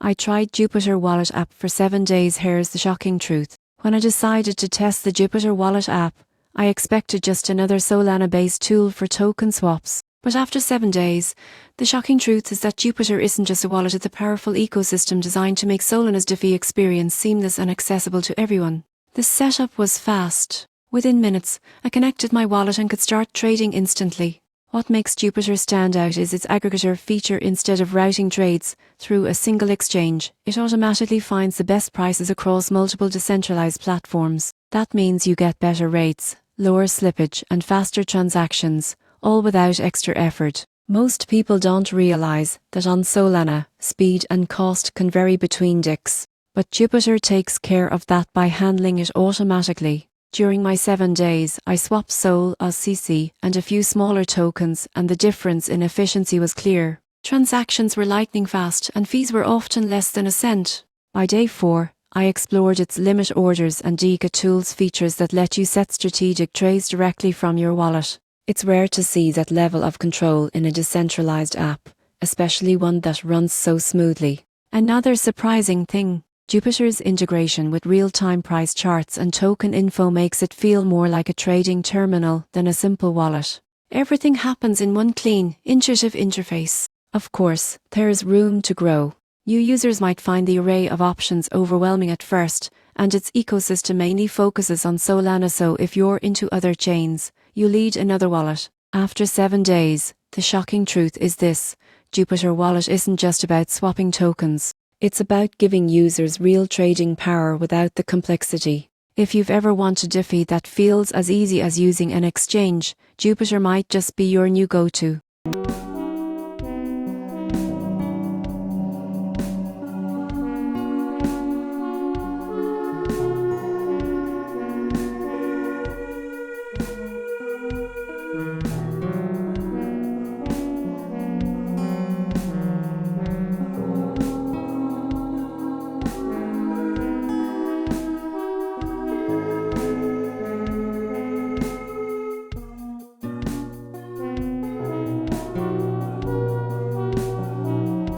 I tried Jupiter Wallet app for 7 days. Here's the shocking truth. When I decided to test the Jupiter Wallet app, I expected just another Solana-based tool for token swaps. But after 7 days, the shocking truth is that Jupiter isn't just a wallet, it's a powerful ecosystem designed to make Solana's DeFi experience seamless and accessible to everyone. The setup was fast. Within minutes, I connected my wallet and could start trading instantly. What makes Jupiter stand out is its aggregator feature. Instead of routing trades through a single exchange, it automatically finds the best prices across multiple decentralized platforms. That means you get better rates, lower slippage, and faster transactions, all without extra effort. Most people don't realize that on Solana, speed and cost can vary between DEX, but Jupiter takes care of that by handling it automatically. During my 7 days, I swapped Sol, OSCC, and a few smaller tokens, and the difference in efficiency was clear. Transactions were lightning fast, and fees were often less than a cent. By day 4, I explored its limit orders and DeGa tools features that let you set strategic trades directly from your wallet. It's rare to see that level of control in a decentralized app, especially one that runs so smoothly. Another surprising thing, Jupiter's integration with real-time price charts and token info makes it feel more like a trading terminal than a simple wallet. Everything happens in one clean, intuitive interface. Of course, there is room to grow. New users might find the array of options overwhelming at first, and its ecosystem mainly focuses on Solana, so if you're into other chains, you lead another wallet. After 7 days, the shocking truth is this: Jupiter Wallet isn't just about swapping tokens. It's about giving users real trading power without the complexity. If you've ever wanted DeFi that feels as easy as using an exchange, Jupiter might just be your new go-to.